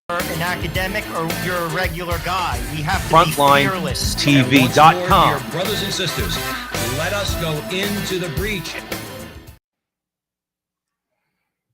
an academic or you're a regular guy. We have to be fearless. FrontlineTV.com. Dear brothers and sisters, let us go into the breach.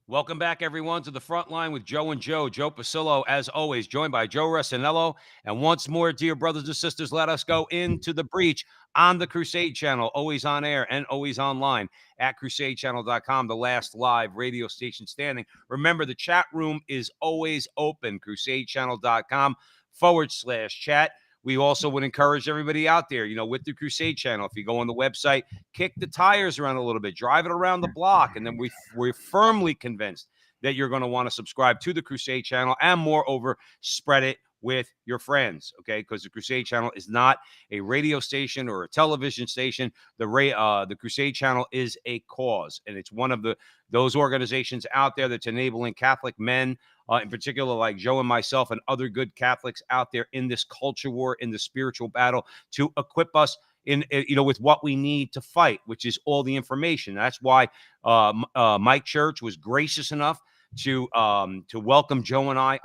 Welcome back, everyone, to the Frontline with Joe and Joe. Joe Pasillo, as always, joined by Joe Resinello. And once more, dear brothers and sisters, let us go into the breach on the Crusade Channel, always on air and always online at crusadechannel.com, the last live radio station standing. Remember, the chat room is always open, crusadechannel.com/chat. We also would encourage everybody out there, with the Crusade Channel, if you go on the website, kick the tires around a little bit, drive it around the block, and then we're firmly convinced that you're going to want to subscribe to the Crusade Channel and, moreover, spread it with your friends, okay? Because the Crusade Channel is not a radio station or a television station. The Crusade Channel is a cause, and it's one of those organizations out there that's enabling Catholic men, in particular, like Joe and myself and other good Catholics out there in this culture war, in the spiritual battle, to equip us with what we need to fight, which is all the information. That's why Mike Church was gracious enough to welcome Joe and I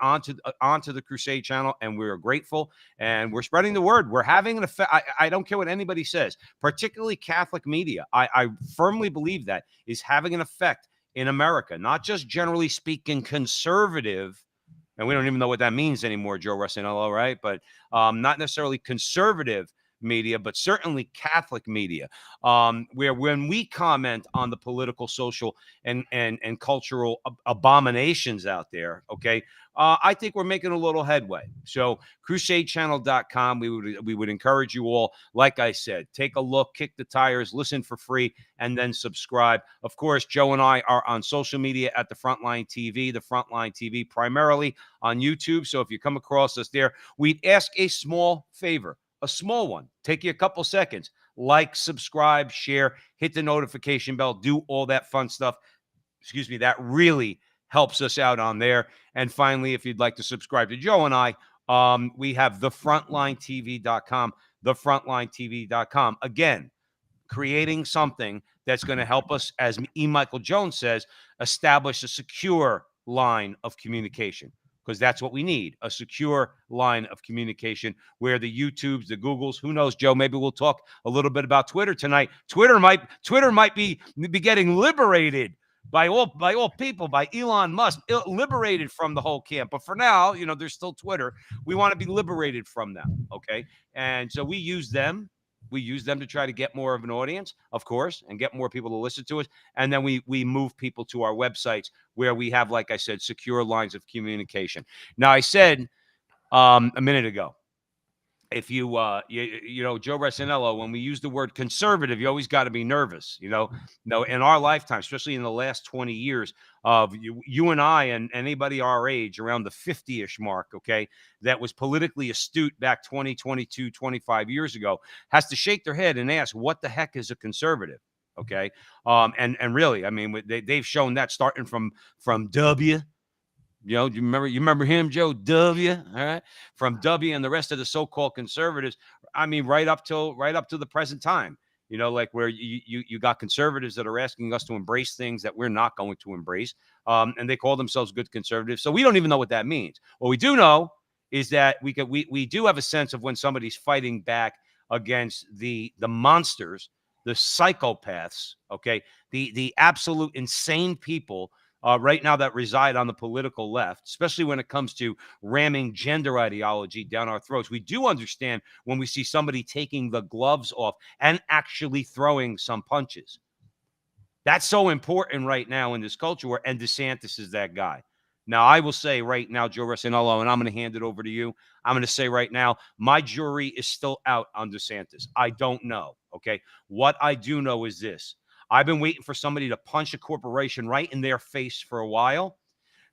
onto the Crusade Channel, and we're grateful, and we're spreading the word. We're having an effect. I don't care what anybody says, particularly Catholic media. I firmly believe that is having an effect in America, not just generally speaking conservative, and we don't even know what that means anymore, Joe Resinello, right? But not necessarily conservative media, but certainly Catholic media, where when we comment on the political, social, and cultural abominations out there, okay, I think we're making a little headway. So crusadechannel.com, we would encourage you all, like I said, take a look, kick the tires, listen for free, and then subscribe. Of course, Joe and I are on social media at the Frontline TV primarily on YouTube. So if you come across us there, we'd ask a small favor. A small one. Take you a couple seconds. Like, subscribe, share, hit the notification bell, do all that fun stuff. Excuse me. That really helps us out on there. And finally, if you'd like to subscribe to Joe and I, we have thefrontlinetv.com, thefrontlinetv.com. Again, creating something that's going to help us, as E. Michael Jones says, establish a secure line of communication. Because that's what we need, a secure line of communication where the YouTubes, the Googles, who knows, Joe, maybe we'll talk a little bit about Twitter tonight. Twitter might be getting liberated by all people, by Elon Musk, liberated from the whole camp. But for now, there's still Twitter. We want to be liberated from them, okay? And so we use them. We use them to try to get more of an audience, of course, and get more people to listen to us. And then we move people to our websites where we have, like I said, secure lines of communication. Now, I said a minute ago, if you Joe Resinello, when we use the word conservative, you always got to be nervous. In our lifetime, especially in the last 20 years of you and I and anybody our age around the 50-ish mark, okay, that was politically astute back 20, 22, 25 years ago, has to shake their head and ask, what the heck is a conservative? Okay. And really, I mean, they've shown that starting from W. You remember him, Joe W. All right, from W and the rest of the so-called conservatives. I mean, right up to the present time. Like where you got conservatives that are asking us to embrace things that we're not going to embrace, and they call themselves good conservatives. So we don't even know what that means. What we do know is that we do have a sense of when somebody's fighting back against the monsters, the psychopaths, okay, the absolute insane people. Right now that reside on the political left, especially when it comes to ramming gender ideology down our throats. We do understand when we see somebody taking the gloves off and actually throwing some punches. That's so important right now in this culture where, and DeSantis is that guy. Now, I will say right now, Joe Resinello, and I'm going to hand it over to you. I'm going to say right now, my jury is still out on DeSantis. I don't know, okay? What I do know is this. I've been waiting for somebody to punch a corporation right in their face for a while.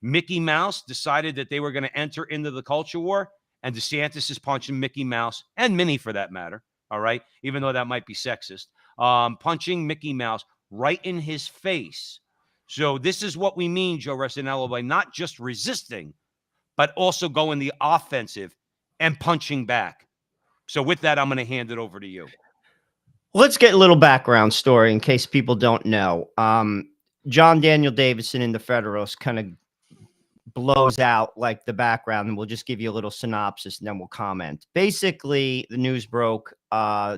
Mickey Mouse decided that they were going to enter into the culture war, and DeSantis is punching Mickey Mouse, and Minnie for that matter, all right, even though that might be sexist, punching Mickey Mouse right in his face. So this is what we mean, Joe Resinello, by not just resisting, but also going the offensive and punching back. So with that, I'm going to hand it over to you. Let's get a little background story in case people don't know. John Daniel Davidson in the Federalist kind of blows out like the background, and we'll just give you a little synopsis and then we'll comment. Basically, the news broke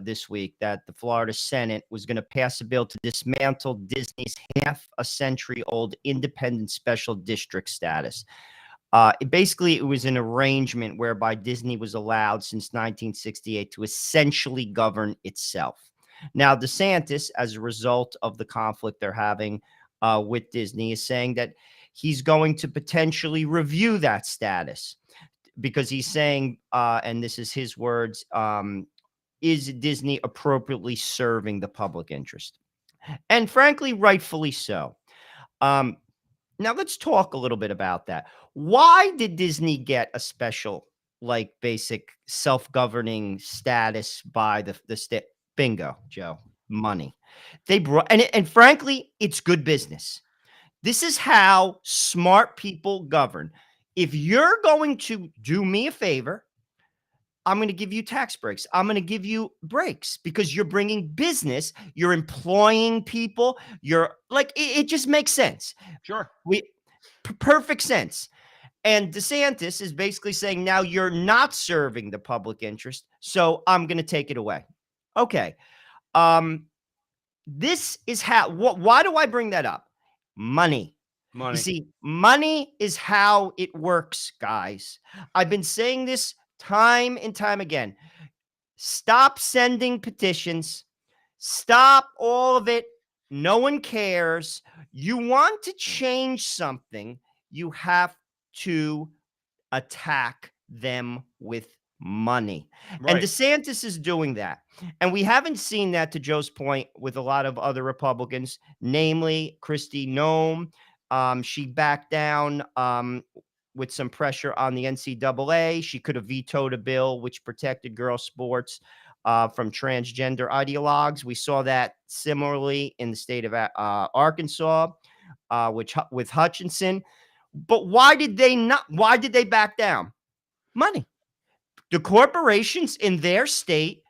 this week that the Florida Senate was going to pass a bill to dismantle Disney's half-a-century-old independent special district status. It was an arrangement whereby Disney was allowed since 1968 to essentially govern itself. Now, DeSantis, as a result of the conflict they're having with Disney, is saying that he's going to potentially review that status because he's saying, and this is his words, is Disney appropriately serving the public interest? And frankly, rightfully so. Now, let's talk a little bit about that. Why did Disney get a special, like, basic self-governing status by the state? Bingo, Joe. Money. They brought, and frankly, it's good business. This is how smart people govern. If you're going to do me a favor, I'm going to give you tax breaks. I'm going to give you breaks because you're bringing business, you're employing people, you're like, it just makes sense. Sure. Perfect sense. And DeSantis is basically saying, now you're not serving the public interest, so I'm going to take it away. Okay. This is how, why do I bring that up? Money. Money. You see, money is how it works, guys. I've been saying this time and time again. Stop sending petitions. Stop all of it. No one cares. You want to change something, you have to attack them with money. Right. And DeSantis is doing that. And we haven't seen that, to Joe's point, with a lot of other Republicans, namely Kristi Noem. She backed down with some pressure on the NCAA. She could have vetoed a bill which protected girls' sports from transgender ideologues. We saw that similarly in the state of Arkansas, with Hutchinson. But why did they not? Why did they back down? Money. The corporations in their state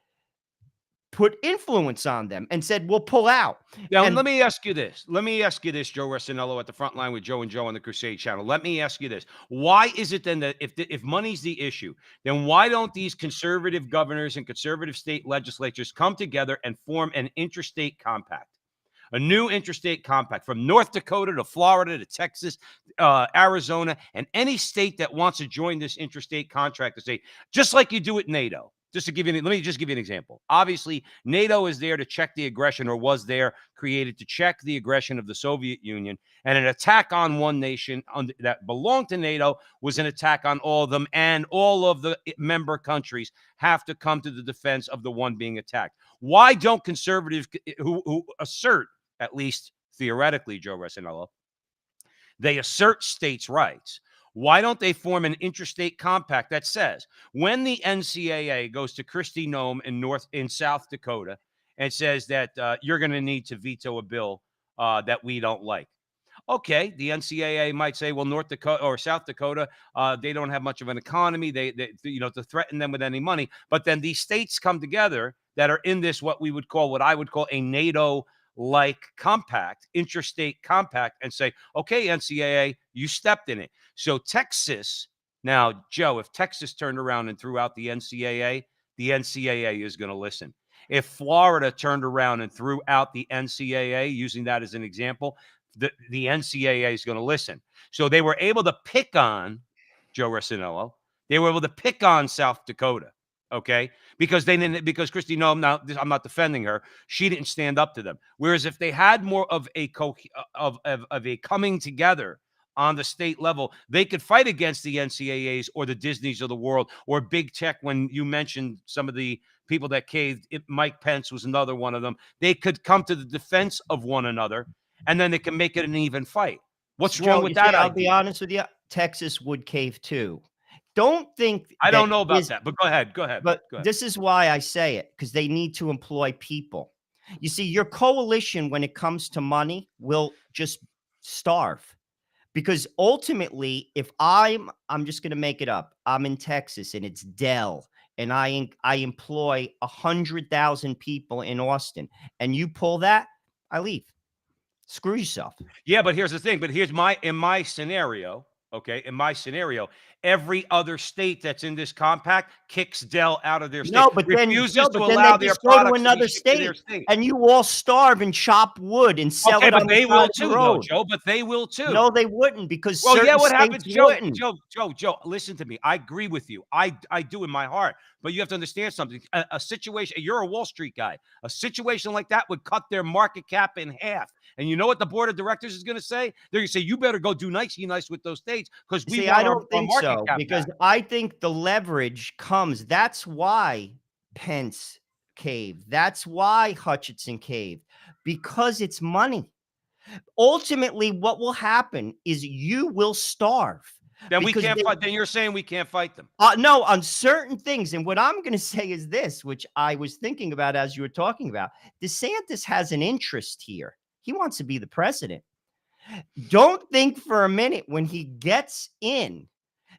put influence on them and said, we'll pull out. Now, And let me ask you this. Joe Resinello at the front line with Joe and Joe on the Crusade channel. Let me ask you this. Why is it then that if money's the issue, then why don't these conservative governors and conservative state legislatures come together and form an interstate compact? A new interstate compact from North Dakota to Florida to Texas, Arizona, and any state that wants to join this interstate contract to say, just like you do at NATO. Just to give you, let me just give you an example. Obviously, NATO is there to check the aggression, or was there created to check the aggression of the Soviet Union. And an attack on one nation that belonged to NATO was an attack on all of them, and all of the member countries have to come to the defense of the one being attacked. Why don't conservatives who assert, at least theoretically, Joe Resinello, they assert states' rights? Why don't they form an interstate compact that says when the NCAA goes to Kristi Noem in South Dakota and says that you're going to need to veto a bill that we don't like? Okay, the NCAA might say, well, North Dakota or South Dakota, they don't have much of an economy. They to threaten them with any money. But then these states come together that are in this what I would call a NATO-like compact, interstate compact, and say, okay, NCAA, you stepped in it. So Texas, now, Joe, if Texas turned around and threw out the NCAA is going to listen. If Florida turned around and threw out the NCAA, using that as an example, the NCAA is going to listen. So they were able to pick on Joe Resinello. They were able to pick on South Dakota. Okay, because Kristi Noem, now I'm not defending her, she didn't stand up to them. Whereas if they had more of a coming together on the state level, they could fight against the NCAAs or the Disneys of the world or big tech. When you mentioned some of the people that caved, Mike Pence was another one of them. They could come to the defense of one another, and then they can make it an even fight. What's wrong with that? I'll be honest with you, Texas would cave too. Don't think I don't know about that, but go ahead. But this is why I say it, because they need to employ people. You see, your coalition, when it comes to money, will just starve. Because ultimately, if I'm just going to make it up, I'm in Texas and it's Dell, and I employ 100,000 people in Austin, and you pull that, I leave. Screw yourself. Yeah, but here's the thing. But in my scenario, okay, in my scenario, every other state that's in this compact kicks Dell out of their state, No, but then refuses Joe, to but then allow they their just go to products to be another shipped to their state, state. and you all starve and chop wood and sell Okay, it but on the they side will of the too, though, road. Joe. But they will too. No, they wouldn't, because Well, yeah, certain what happens, states Joe? wouldn't. Joe, listen to me. I agree with you. I do in my heart. But you have to understand something. A situation, you're a Wall Street guy. A situation like that would cut their market cap in half. And you know what the board of directors is going to say? They're going to say, you better go do nice with those states because we See, want I don't our think market so, cap because back. I think the leverage comes. That's why Pence caved. That's why Hutchinson caved, because it's money. Ultimately, what will happen is you will starve. Then we Because can't they, fight. Then you're saying we can't fight them. no, on certain things. And what I'm going to say is this, which I was thinking about as you were talking about. DeSantis has an interest here. He wants to be the president. Don't think for a minute when he gets in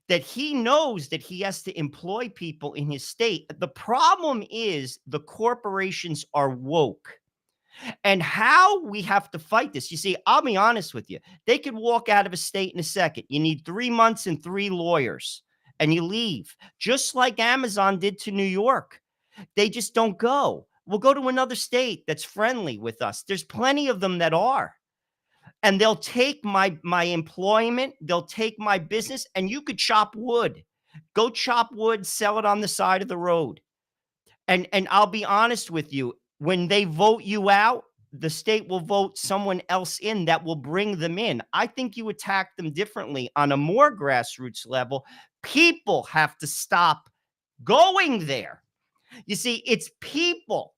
that he knows that he has to employ people in his state. The problem is the corporations are woke. And how we have to fight this. You see, I'll be honest with you. They could walk out of a state in a second. You need 3 months and 3 lawyers, and you leave, just like Amazon did to New York. They just don't go. We'll go to another state that's friendly with us. There's plenty of them that are. And they'll take my employment. They'll take my business, and you could chop wood. Go chop wood, sell it on the side of the road. And I'll be honest with you. When they vote you out, the state will vote someone else in that will bring them in. I think you attack them differently on a more grassroots level. People have to stop going there. You see, it's people.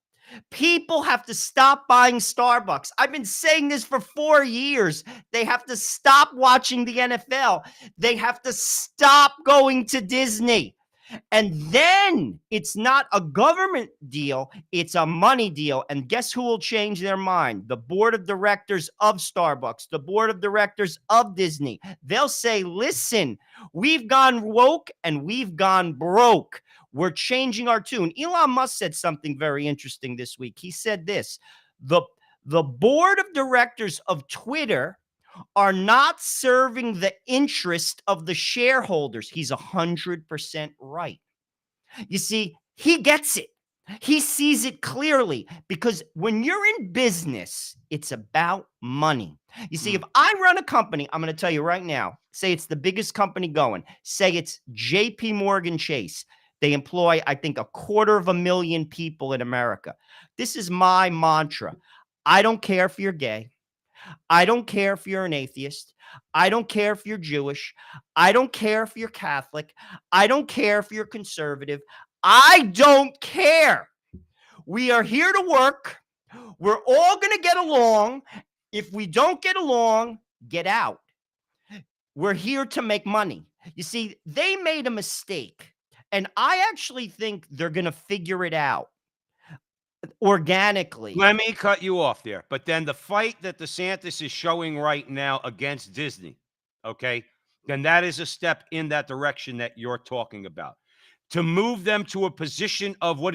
People have to stop buying Starbucks. I've been saying this for 4 years. They have to stop watching the NFL. They have to stop going to Disney. And then it's not a government deal, it's a money deal. And guess who will change their mind? The board of directors of Starbucks, the board of directors of Disney. They'll say, listen, we've gone woke and we've gone broke. We're changing our tune. Elon Musk said something very interesting this week. He said this, the board of directors of Twitter are not serving the interest of the shareholders. He's 100% right. You see, he gets it. He sees it clearly, because when you're in business, it's about money. You see, if I run a company, I'm going to tell you right now, say it's the biggest company going, say it's JP Morgan Chase. They employ, I think, 250,000 people in America. This is my mantra. I don't care if you're gay. I don't care if you're an atheist. I don't care if you're Jewish. I don't care if you're Catholic. I don't care if you're conservative. I don't care. We are here to work. We're all going to get along. If we don't get along, get out. We're here to make money. You see, they made a mistake, and I actually think they're going to figure it out organically. Let me cut you off there. But then the fight that DeSantis is showing right now against Disney, okay, then that is a step in that direction that you're talking about. To move them to a position of what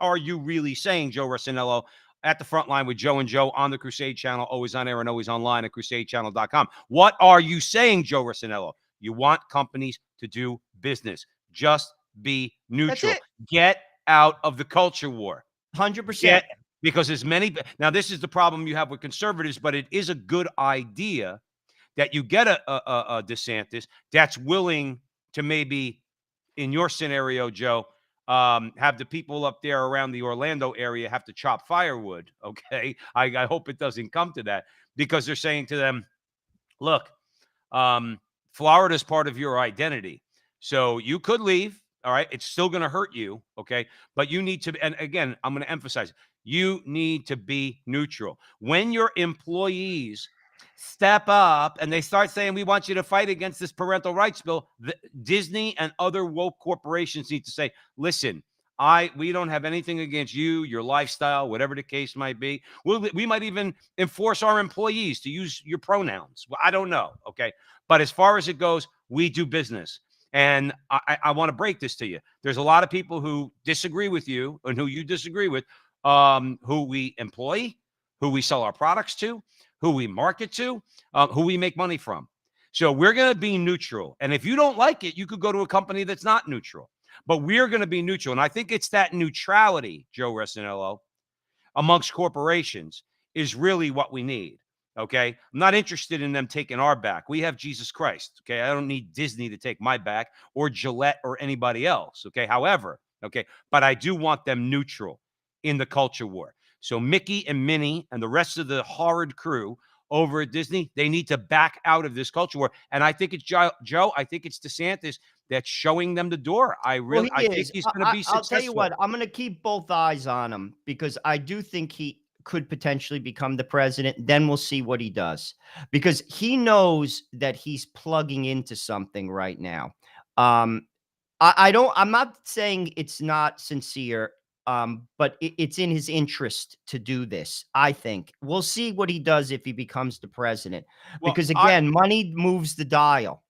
are you really saying, Joe Rossinello, at the front line with Joe and Joe on the Crusade channel, always on air and always online at crusadechannel.com. What are you saying, Joe Rossinello? You want companies to do business. Just be neutral. Get out of the culture war. 100%. Because as many, now this is the problem you have with conservatives, but it is a good idea that you get a DeSantis that's willing to maybe, in your scenario, Joe, have the people up there around the Orlando area have to chop firewood. Okay. I hope it doesn't come to that, because they're saying to them, look, Florida's part of your identity. So you could leave. All right. It's still going to hurt you. Okay. But you need to, and again, I'm going to emphasize, you need to be neutral. When your employees step up and they start saying, we want you to fight against this parental rights bill, Disney and other woke corporations need to say, listen, we don't have anything against you, your lifestyle, whatever the case might be. We might even enforce our employees to use your pronouns. Well, I don't know. Okay. But as far as it goes, we do business. And I want to break this to you. There's a lot of people who disagree with you and who you disagree with, who we employ, who we sell our products to, who we market to, who we make money from. So we're going to be neutral. And if you don't like it, you could go to a company that's not neutral. But we're going to be neutral. And I think it's that neutrality, Joe Resinello, amongst corporations is really what we need. Okay. I'm not interested in them taking our back. We have Jesus Christ. Okay. I don't need Disney to take my back or Gillette or anybody else. Okay. However, okay. But I do want them neutral in the culture war. So Mickey and Minnie and the rest of the horrid crew over at Disney, they need to back out of this culture war. And I think it's Joe. I think it's DeSantis that's showing them the door. I think he's going to be successful. I'll tell you what, I'm going to keep both eyes on him because I do think he could potentially become the president. Then we'll see what he does because he knows that he's plugging into something right now. I'm not saying it's not sincere. But it's in his interest to do this. I think we'll see what he does if he becomes the president, because again, money moves the dial.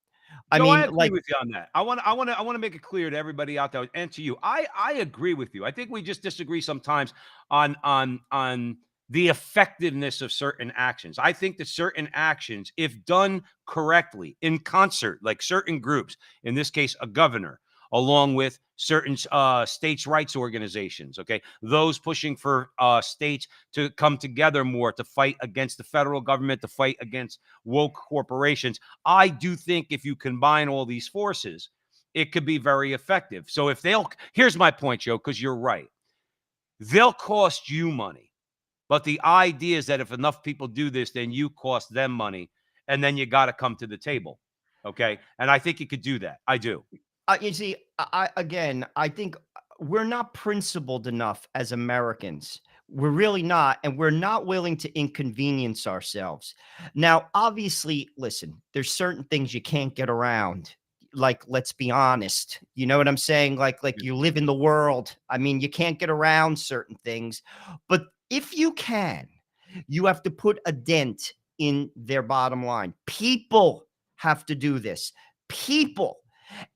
I agree with you on that. I want to make it clear to everybody out there and to you. I agree with you. I think we just disagree sometimes on the effectiveness of certain actions. I think that certain actions, if done correctly in concert, like certain groups, in this case, a governor, along with certain states' rights organizations, okay? Those pushing for states to come together more to fight against the federal government, to fight against woke corporations. I do think if you combine all these forces, it could be very effective. So here's my point, Joe, because you're right. They'll cost you money. But the idea is that if enough people do this, then you cost them money, and then you got to come to the table, okay? And I think you could do that. I do. You see, I think we're not principled enough as Americans. We're really not, and we're not willing to inconvenience ourselves. Now, obviously, listen, there's certain things you can't get around. Like, let's be honest. You know what I'm saying? Like you live in the world. I mean, you can't get around certain things. But if you can, you have to put a dent in their bottom line. People have to do this. People.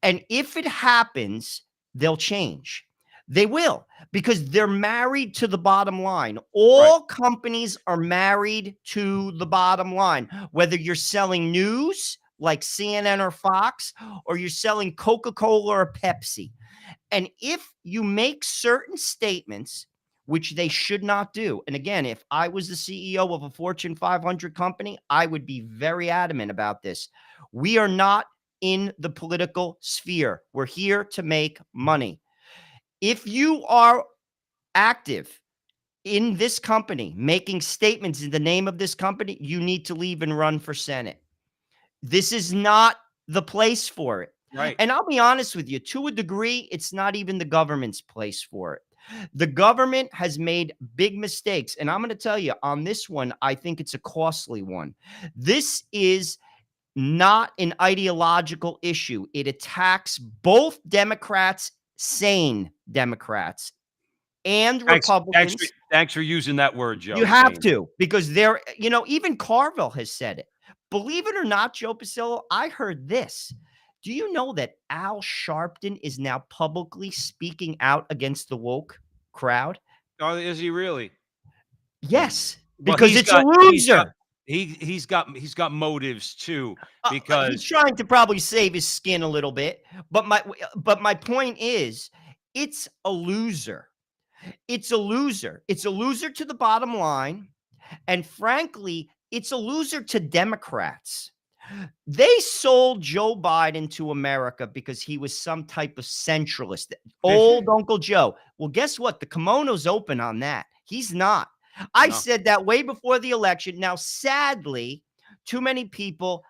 And if it happens, they'll change. They will, because they're married to the bottom line. All companies are married to the bottom line, whether you're selling news like CNN or Fox, or you're selling Coca-Cola or Pepsi. And if you make certain statements, which they should not do. And again, if I was the CEO of a Fortune 500 company, I would be very adamant about this. We are not in the political sphere. We're here to make money. If you are active in this company, making statements in the name of this company, you need to leave and run for Senate. This is not the place for it. Right. And I'll be honest with you, to a degree, it's not even the government's place for it. The government has made big mistakes. And I'm going to tell you on this one, I think it's a costly one. This is not an ideological issue. It attacks both Democrats, sane Democrats, and Republicans. Thanks for using that word, Joe. You have to, because they're, even Carville has said it. Believe it or not, Joe Pasillo, I heard this. Do you know that Al Sharpton is now publicly speaking out against the woke crowd? Oh, is he really? Yes, because it's a loser. He's got motives too, because he's trying to probably save his skin a little bit. But my point is, it's a loser. It's a loser. It's a loser to the bottom line, and frankly, it's a loser to Democrats. They sold Joe Biden to America because he was some type of centralist, old Uncle Joe. Well, guess what? The kimono's open on that. He's not. I said that way before the election. Now, sadly, too many people,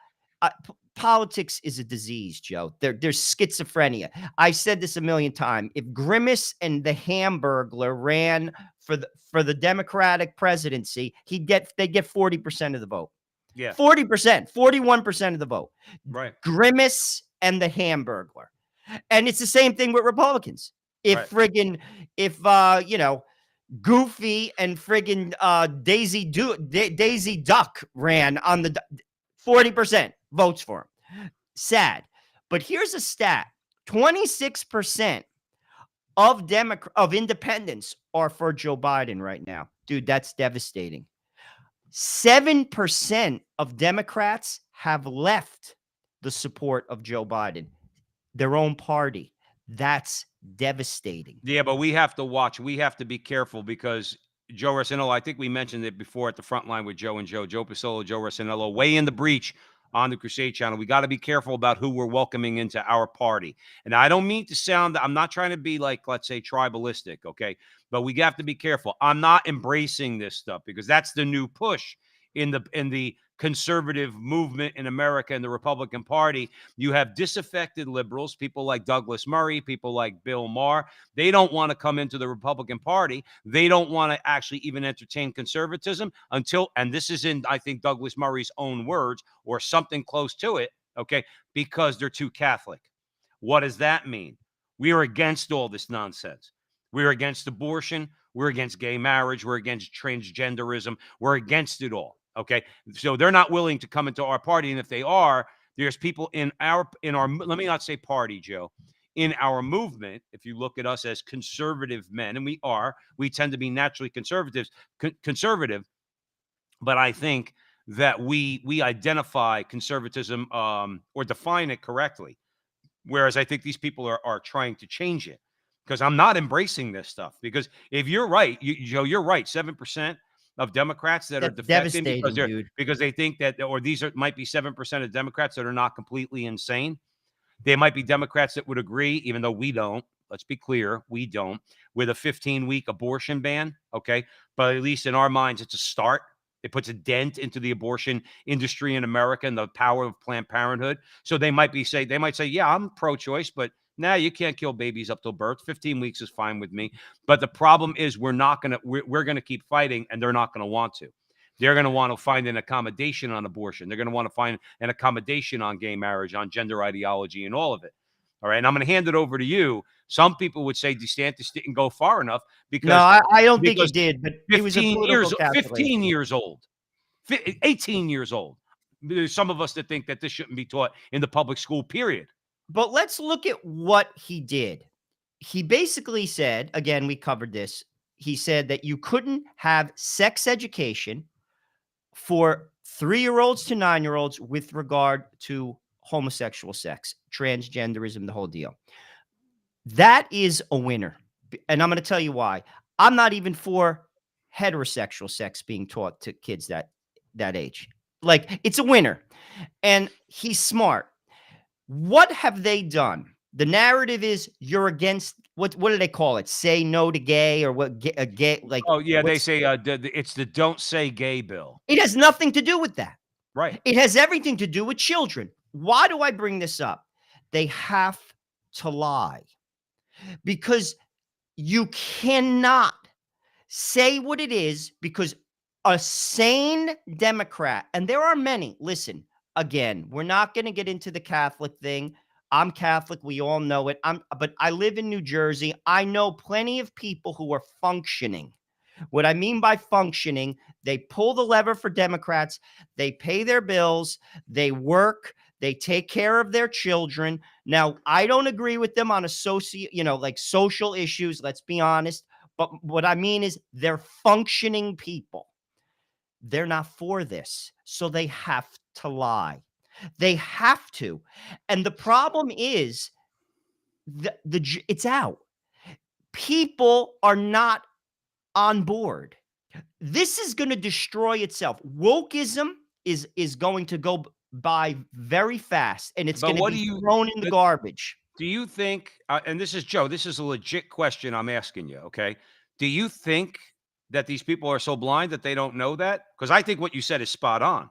politics is a disease, Joe. There's schizophrenia. I said this a million times. If Grimace and the Hamburglar ran for the Democratic presidency, they'd get 40% of the vote. Yeah. 40%, 41% of the vote. Right. Grimace and the Hamburglar. And it's the same thing with Republicans. If Goofy and friggin' Daisy Duck ran on the 40% votes for him. Sad. But here's a stat. 26% of independents are for Joe Biden right now. Dude, that's devastating. 7% of Democrats have left the support of Joe Biden, their own party. That's devastating. Yeah, but we have to watch. We have to be careful because Joe Rossinello, I think we mentioned it before at the front line with Joe and Joe Pasillo, Joe Rossinello, way in the breach on the Crusade channel. We got to be careful about who we're welcoming into our party. And I don't mean to sound, I'm not trying to be like, let's say, tribalistic, okay? But we have to be careful. I'm not embracing this stuff because that's the new push in the conservative movement in America and the Republican Party. You have disaffected liberals, people like Douglas Murray, people like Bill Maher. They don't want to come into the Republican Party. They don't want to actually even entertain conservatism until, and this is in, I think, Douglas Murray's own words or something close to it, okay, because they're too Catholic. What does that mean? We are against all this nonsense. We're against abortion. We're against gay marriage. We're against transgenderism. We're against it all. Okay. So they're not willing to come into our party. And if they are, there's people in our, let me not say party, Joe, in our movement. If you look at us as conservative men, and we tend to be naturally conservative, but I think that we identify conservatism or define it correctly. Whereas I think these people are trying to change it because I'm not embracing this stuff. Because if you're right, Joe, you're right. 7% of Democrats that are defecting because they think that, or might be 7% of Democrats that are not completely insane. They might be Democrats that would agree, even though we don't. Let's be clear, we don't, with a 15-week abortion ban. Okay, but at least in our minds, it's a start. It puts a dent into the abortion industry in America and the power of Planned Parenthood. So they might say, yeah, I'm pro-choice, but you can't kill babies up till birth. 15 weeks is fine with me. But the problem is we're going to keep fighting, and they're not going to want to. They're going to want to find an accommodation on abortion. They're going to want to find an accommodation on gay marriage, on gender ideology, and all of it. All right. And I'm going to hand it over to you. Some people would say DeSantis didn't go far enough because I don't think he did, but he was 15 years old, 18 years old. There's some of us that think that this shouldn't be taught in the public school, period. But let's look at what he did. He basically said, again, we covered this. He said that you couldn't have sex education for 3-year-olds to 9-year-olds with regard to homosexual sex, transgenderism, the whole deal. That is a winner. And I'm going to tell you why. I'm not even for heterosexual sex being taught to kids that age. Like, it's a winner. And he's smart. What have they done? The narrative is you're against what do they call it? Say no to gay or what? Gay, like, oh yeah, they say it's the Don't Say Gay bill. It has nothing to do with that. Right. It has everything to do with children. Why do I bring this up? They have to lie because you cannot say what it is, because a sane Democrat, and there are many, listen, again, we're not going to get into the Catholic thing. I'm Catholic. We all know it. But I live in New Jersey. I know plenty of people who are functioning. What I mean by functioning, they pull the lever for Democrats. They pay their bills. They work. They take care of their children. Now, I don't agree with them on social issues. Let's be honest. But what I mean is they're functioning people. They're not for this. So they have to lie. They have to. And the problem is it's out. People are not on board. This is going to destroy itself. Wokeism is going to go by very fast, and it's going to be thrown in the garbage. Do you think, and this is Joe, this is a legit question I'm asking you, okay? Do you think that these people are so blind that they don't know that? Because I think what you said is spot on.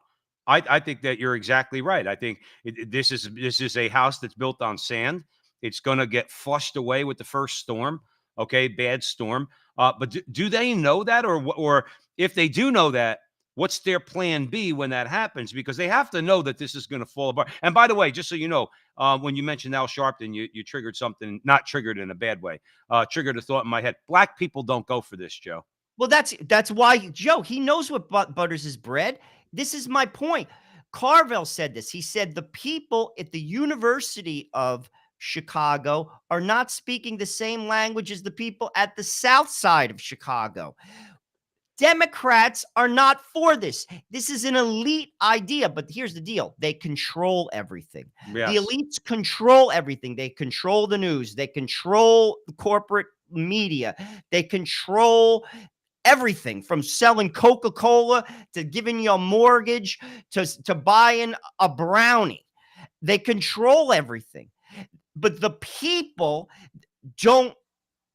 I think that you're exactly right. I think this is a house that's built on sand. It's going to get flushed away with the first storm, okay, bad storm. But do they know that? Or if they do know that, what's their plan B when that happens? Because they have to know that this is going to fall apart. And by the way, just so you know, when you mentioned Al Sharpton, you triggered something, not triggered in a bad way, triggered a thought in my head. Black people don't go for this, Joe. Well, that's why, Joe, he knows what butters his bread. This is my point. Carville said this. He said the people at the University of Chicago are not speaking the same language as the people at the south side of Chicago. Democrats are not for this. This is an elite idea, but here's the deal. They control everything. Yes. The elites control everything. They control the news. They control the corporate media. They control everything from selling Coca-Cola to giving you a mortgage to buying a brownie. They control everything. But the people don't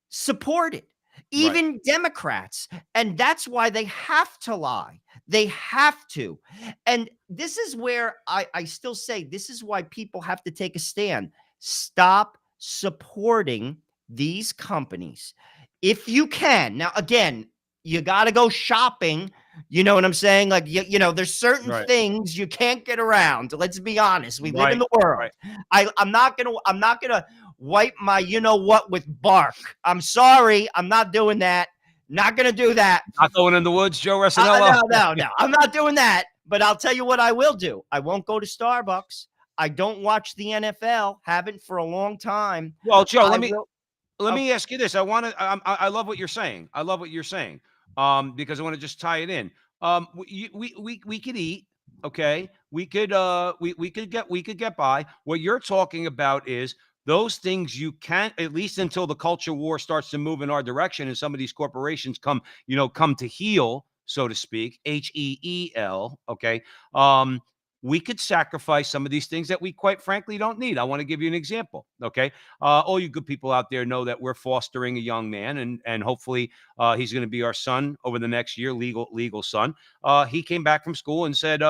support it. Even Democrats. And that's why they have to lie. They have to. And this is where I still say this is why people have to take a stand. Stop supporting these companies if you can. Now, again, you got to go shopping. You know what I'm saying? Like, you know, there's certain things you can't get around. Let's be honest. We live in the world. I'm not gonna wipe my you-know-what with bark. I'm sorry. I'm not doing that. Not going to do that. Not going in the woods, Joe Resinello? No. I'm not doing that. But I'll tell you what I will do. I won't go to Starbucks. I don't watch the NFL. Haven't for a long time. Well, Joe, let me ask you this. I love what you're saying. I love what you're saying. Because I want to just tie it in. We could eat. Okay. We could get by. What you're talking about is those things you can't, at least until the culture war starts to move in our direction and some of these corporations come to heel, so to speak, HEEL. Okay. We could sacrifice some of these things that we quite frankly don't need. I want to give you an example. Okay. All you good people out there know that we're fostering a young man and hopefully he's going to be our son over the next year, legal son. He came back from school and said,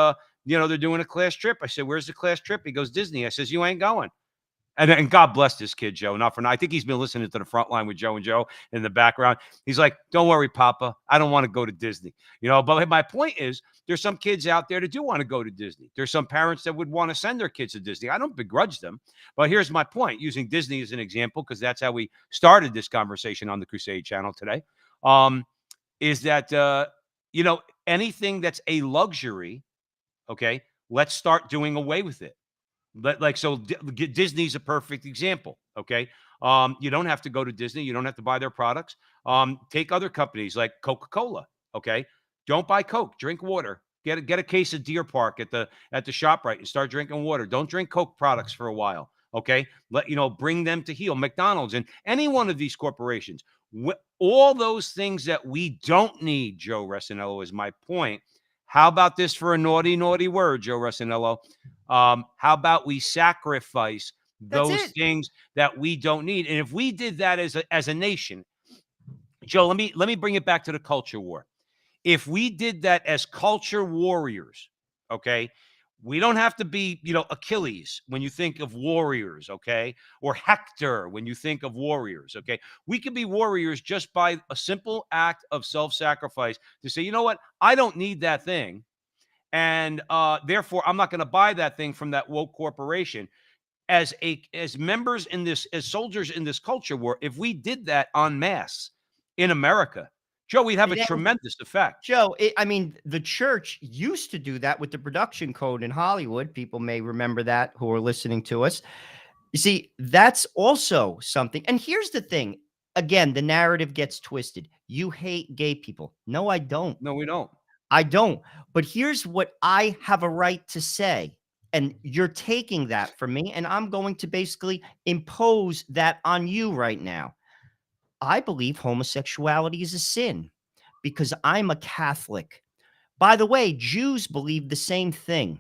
they're doing a class trip. I said, where's the class trip? He goes, Disney. I says, you ain't going. And God bless this kid, Joe. Not for now. I think he's been listening to the front line with Joe and Joe in the background. He's like, don't worry, Papa. I don't want to go to Disney. But my point is there's some kids out there that do want to go to Disney. There's some parents that would want to send their kids to Disney. I don't begrudge them. But here's my point, using Disney as an example, because that's how we started this conversation on the Crusade channel today, is that, anything that's a luxury, okay, let's start doing away with it. Disney's a perfect example. Okay. You don't have to go to Disney. You don't have to buy their products. Take other companies like Coca-Cola. Okay. Don't buy Coke, drink water, get a case of Deer Park at the ShopRite and start drinking water. Don't drink Coke products for a while. Okay. Bring them to heel. McDonald's and any one of these corporations, all those things that we don't need, Joe Resinello, is my point. How about this for a naughty, naughty word, Joe Resinello? How about we sacrifice those things that we don't need? And if we did that as a nation, Joe, let me bring it back to the culture war. If we did that as culture warriors, okay, we don't have to be, Achilles when you think of warriors, okay, or Hector when you think of warriors, okay. We could be warriors just by a simple act of self-sacrifice to say, you know what, I don't need that thing. And therefore, I'm not going to buy that thing from that woke corporation. As members in this, as soldiers in this culture war, if we did that en masse in America, Joe, we'd have a tremendous effect. Joe, the church used to do that with the production code in Hollywood. People may remember that who are listening to us. You see, that's also something. And here's the thing. Again, the narrative gets twisted. You hate gay people. No, I don't. No, we don't. I don't. But here's what I have a right to say. And you're taking that from me. And I'm going to basically impose that on you right now. I believe homosexuality is a sin because I'm a Catholic. By the way, Jews believe the same thing.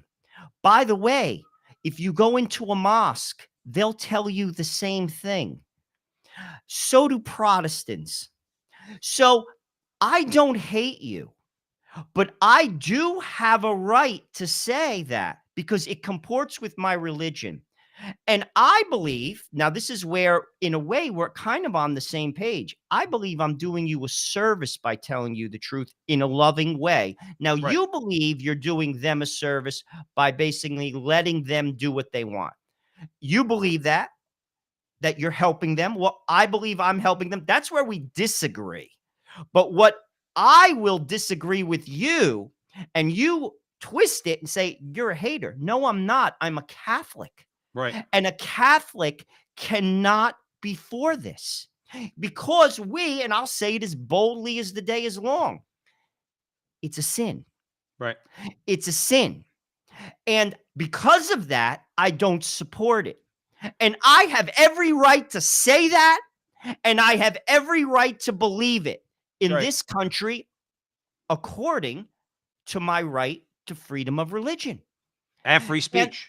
By the way, if you go into a mosque, they'll tell you the same thing. So do Protestants. So I don't hate you, but I do have a right to say that because it comports with my religion. And I believe, now this is where, in a way, we're kind of on the same page. I believe I'm doing you a service by telling you the truth in a loving way. Now, you believe you're doing them a service by basically letting them do what they want. You believe that you're helping them. Well, I believe I'm helping them. That's where we disagree. But what I will disagree with you, and you twist it and say, you're a hater. No, I'm not. I'm a Catholic. Right. And a Catholic cannot be for this because and I'll say it as boldly as the day is long, It's a sin. Right. It's a sin. And because of that, I don't support it. And I have every right to say that, and I have every right to believe it in Right. this country, according to my right to freedom of religion. And free speech.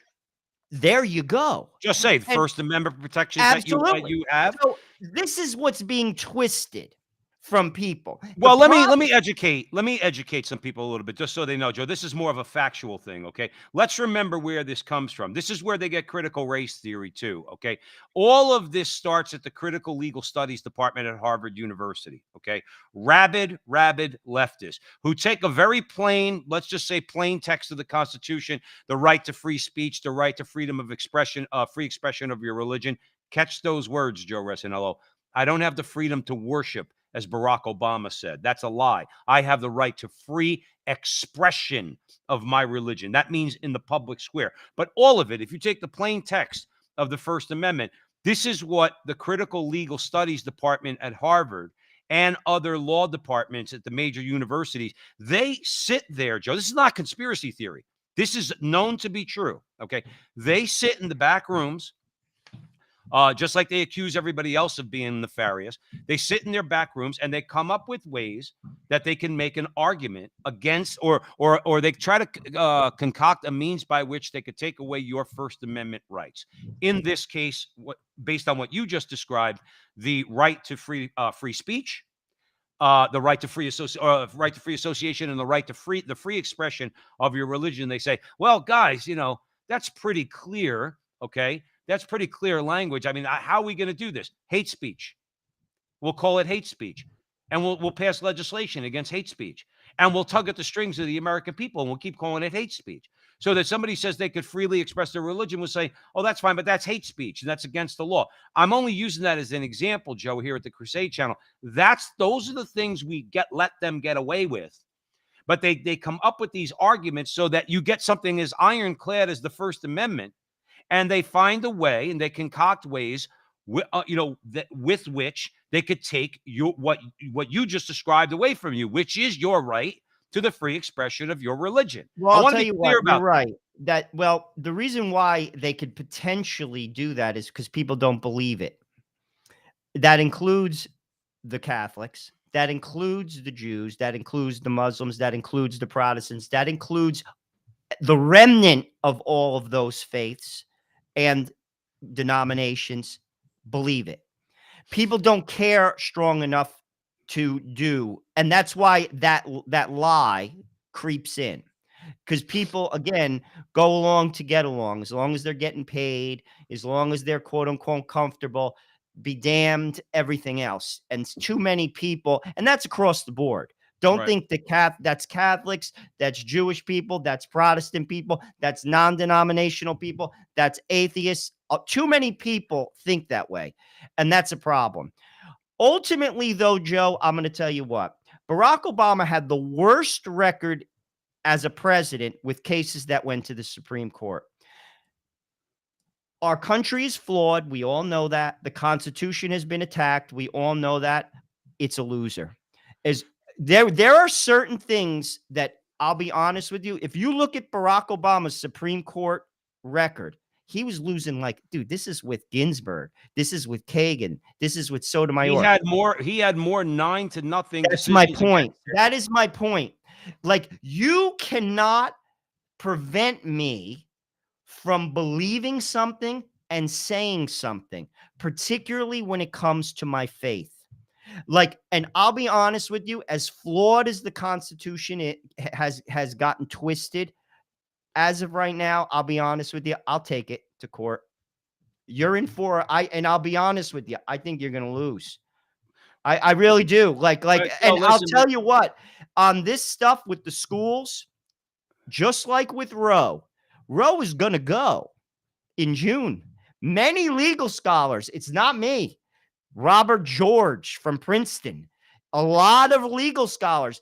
There you go. Just say And First Amendment protections that absolutely. you have. So this is what's being twisted from people. The Well, let problem- me educate some people a little bit, just so they know, Joe. This is more of a factual thing, okay? Let's remember where this comes from. This is where they get critical race theory too, okay? All of this starts at the Critical Legal Studies Department at Harvard University, okay? Rabid leftists who take a very plain, let's just say plain text of the Constitution, the right to free speech, the right to freedom of expression, free expression of your religion. Catch those words, Joe Resinello. I don't have the freedom to worship, as Barack Obama said. That's a lie. I have the right to free expression of my religion. That means in the public square. But all of it, if you take the plain text of the First Amendment, this is what the Critical Legal Studies Department at Harvard and other law departments at the major universities, they sit there, Joe. This is not conspiracy theory. This is known to be true, okay? They sit in the back rooms, just like they accuse everybody else of being nefarious. They sit in their back rooms and they come up with ways that they can make an argument against, or they try to concoct a means by which they could take away your First Amendment rights. In this case, based on what you just described, the right to free speech, the right to free association, and the right to free expression of your religion. They say, well, guys, that's pretty clear, okay? That's pretty clear language. I mean, how are we going to do this? Hate speech. We'll call it hate speech. And we'll pass legislation against hate speech. And we'll tug at the strings of the American people, and we'll keep calling it hate speech. So that somebody says they could freely express their religion, will say, oh, that's fine, but that's hate speech, and that's against the law. I'm only using that as an example, Joe, here at the Crusade Channel. Those are the things we let them get away with. But they come up with these arguments so that you get something as ironclad as the First Amendment. And they find a way, and they concoct ways, with which they could take what you just described away from you, which is your right to the free expression of your religion. Well, I want I'll to tell be you clear what, about you're right. The reason why they could potentially do that is because people don't believe it. That includes the Catholics. That includes the Jews. That includes the Muslims. That includes the Protestants. That includes the remnant of all of those faiths and denominations believe it. People don't care strong enough to do, and that's why that lie creeps in, because people again go along to get along. As long as they're getting paid, as long as they're quote unquote comfortable, be damned everything else. And too many people, and that's across the board. Don't Right. think that's Catholics, that's Jewish people, that's Protestant people, that's non-denominational people, that's atheists. Too many people think that way, and that's a problem. Ultimately, though, Joe, I'm going to tell you what. Barack Obama had the worst record as a president with cases that went to the Supreme Court. Our country is flawed. We all know that. The Constitution has been attacked. We all know that. It's a loser. There are certain things that, I'll be honest with you, if you look at Barack Obama's Supreme Court record, he was losing dude, this is with Ginsburg. This is with Kagan. This is with Sotomayor. He had more 9-0. That's my point. That is my point. You cannot prevent me from believing something and saying something, particularly when it comes to my faith. And I'll be honest with you, as flawed as the Constitution has gotten twisted, as of right now, I'll be honest with you, I'll take it to court. You're in for and I'll be honest with you, I think you're going to lose. I really do. I'll tell you what, on this stuff with the schools, just like with Roe is going to go in June. Many legal scholars, it's not me, Robert George from Princeton, a lot of legal scholars,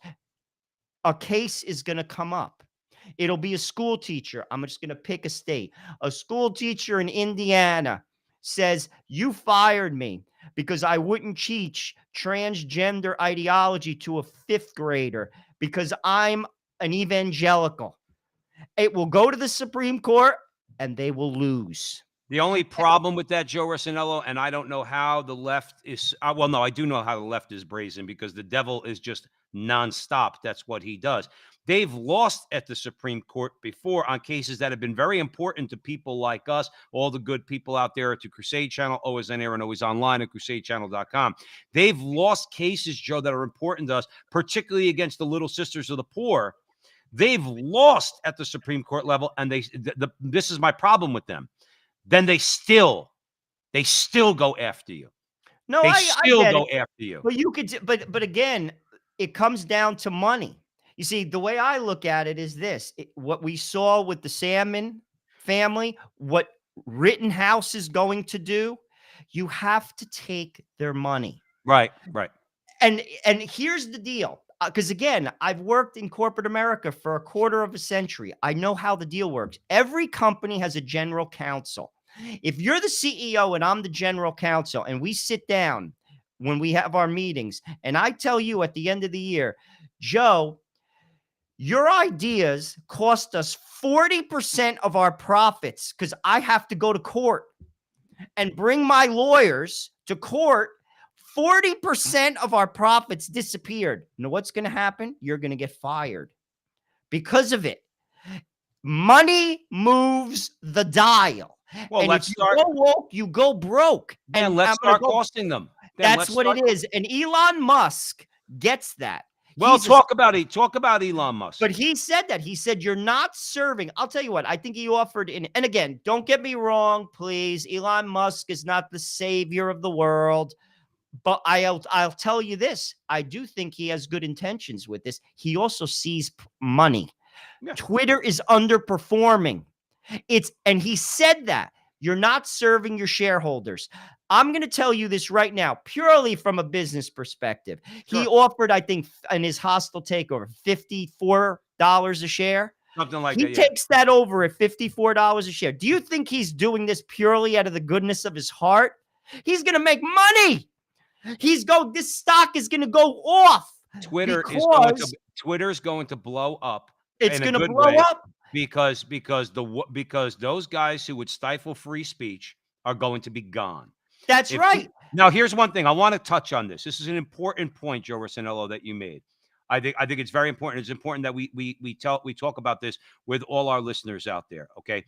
a case is going to come up. It'll be a school teacher. I'm just going to pick a state. A school teacher in Indiana says, you fired me. because I wouldn't teach transgender ideology to a 5th grader because I'm an evangelical. It will go to the Supreme Court and they will lose. The only problem with that, Joe Rossinello, and I don't know how the left is, well, no, I do know how the left is brazen because the devil is just nonstop. That's what he does. They've lost at the Supreme Court before on cases that have been very important to people like us, all the good people out there at the Crusade Channel, always on air and always online at crusadechannel.com. They've lost cases, Joe, that are important to us, particularly against the Little Sisters of the Poor. They've lost at the Supreme Court level, and this is my problem with them. Then they still go after you. No, They I still get go it. after you. But you could, but again, it comes down to money. You see, the way I look at it is this: what we saw with the Salmon family, what Rittenhouse is going to do, you have to take their money. Right. And here's the deal. Because again, I've worked in corporate America for a quarter of a century. I know how the deal works. Every company has a general counsel. If you're the CEO and I'm the general counsel, and we sit down when we have our meetings, and I tell you at the end of the year, Joe, your ideas cost us 40% of our profits because I have to go to court and bring my lawyers to court. 40% of our profits disappeared. You know what's going to happen? You're going to get fired because of it. Money moves the dial. Well, and let's if start. You go woke, you go broke. And let's start costing them. That's what it is. And Elon Musk gets that. Well, talk about Elon Musk. But he said that. He said, you're not serving. I'll tell you what, I think he offered in, and again, don't get me wrong, please. Elon Musk is not the savior of the world. But I'll tell you this. I do think he has good intentions with this. He also sees money. Yeah. Twitter is underperforming. And he said that. You're not serving your shareholders. I'm going to tell you this right now, purely from a business perspective. Sure. He offered, I think, in his hostile takeover, $54 a share. Something like that. He takes that over at $54 a share. Do you think he's doing this purely out of the goodness of his heart? He's going to make money. This stock is going to go off. Twitter is going to blow up. It's going to blow up because those guys who would stifle free speech are going to be gone. That's right. Now, here's one thing I want to touch on this. This is an important point, Joe Rossinello, that you made. I think it's very important. It's important that we talk about this with all our listeners out there. Okay,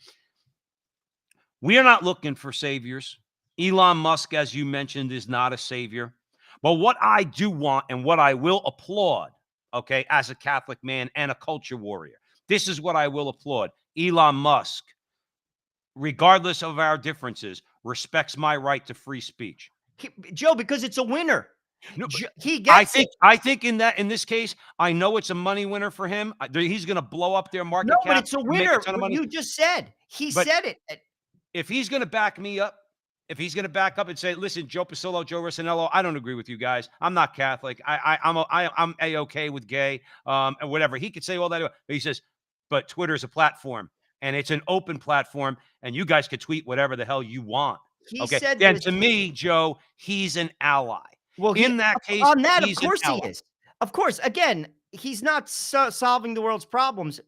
we are not looking for saviors. Elon Musk, as you mentioned, is not a savior. But what I do want and what I will applaud, okay, as a Catholic man and a culture warrior, this is what I will applaud. Elon Musk, regardless of our differences, respects my right to free speech. Joe, because it's a winner. No, he gets it. I think in this case, I know it's a money winner for him. He's going to blow up their market cap. No, but it's a winner. You just said. He said it. If he's going to back me up, if he's going to back up and say, listen, Joe Pasillo, Joe Rossinello, I don't agree with you guys. I'm not Catholic. I'm A-okay with gay and whatever. He could say all that. But he says, but Twitter is a platform and it's an open platform and you guys could tweet whatever the hell you want. He said then to me, Joe, he's an ally. Well, in that case, on that, of course he is. Of course, again, he's not solving the world's problems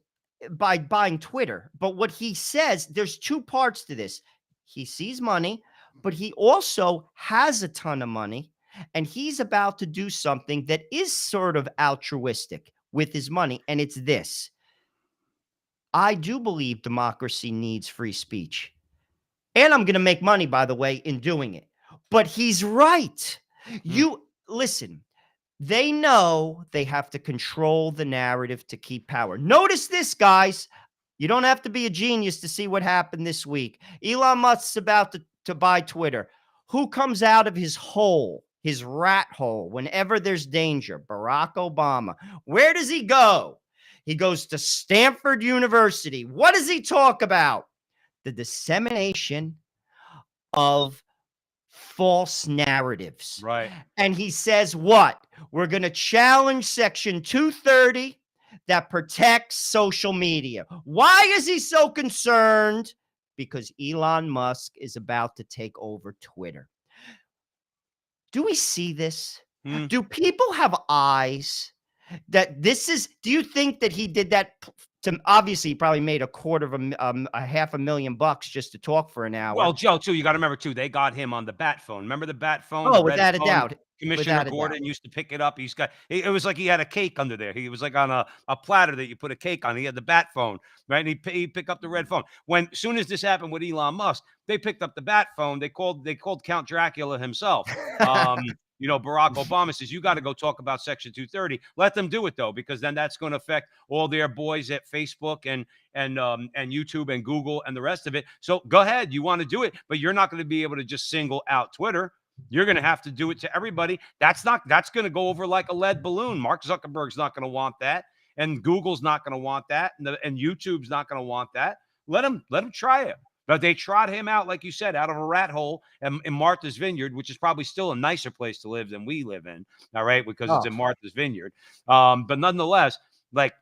by buying Twitter. But what he says, there's two parts to this. He sees money, but he also has a ton of money, and he's about to do something that is sort of altruistic with his money, and it's this. I do believe democracy needs free speech. And I'm going to make money, by the way, in doing it. But he's right. You listen, they know they have to control the narrative to keep power. Notice this, guys. You don't have to be a genius to see what happened this week. Elon Musk's about to buy Twitter. Who comes out of his hole, his rat hole, whenever there's danger? Barack Obama. Where does he go? He goes to Stanford University. What does he talk about? The dissemination of false narratives. Right. And he says what? We're going to challenge Section 230 that protects social media. Why is he so concerned? Because Elon Musk is about to take over Twitter. Do we see this? Hmm. Do people have eyes that this is? Do you think that he did that? To obviously, he probably made a $250,000 just to talk for an hour. Well, Joe, too, you got to remember too. They got him on the bat phone. Remember the bat phone? Oh, the red without a phone? doubt. Commissioner Without a Gordon doubt. used to pick it up. It was like he had a cake under there. He was like on a platter that you put a cake on. He had the bat phone, right? And he'd pick up the red phone. As soon as this happened with Elon Musk, they picked up the bat phone. They called Count Dracula himself. Barack Obama says, you got to go talk about Section 230. Let them do it, though, because then that's going to affect all their boys at Facebook and YouTube and Google and the rest of it. So go ahead. You want to do it, but you're not going to be able to just single out Twitter. You're going to have to do it to everybody. That's going to go over like a lead balloon. Mark Zuckerberg's not going to want that. And Google's not going to want that. And YouTube's not going to want that. Let them try it. But they trot him out, like you said, out of a rat hole in Martha's Vineyard, which is probably still a nicer place to live than we live in. All right. Because it's in Martha's Vineyard. But nonetheless, like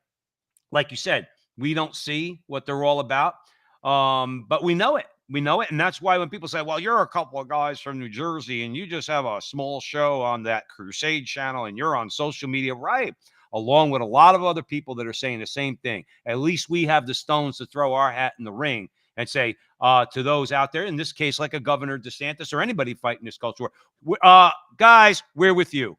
you said, we don't see what they're all about. But we know it. We know it. And that's why when people say, well, you're a couple of guys from New Jersey and you just have a small show on that Crusade channel and you're on social media, right? Along with a lot of other people that are saying the same thing. At least we have the stones to throw our hat in the ring and say to those out there, in this case, like a Governor DeSantis or anybody fighting this culture war, guys, we're with you.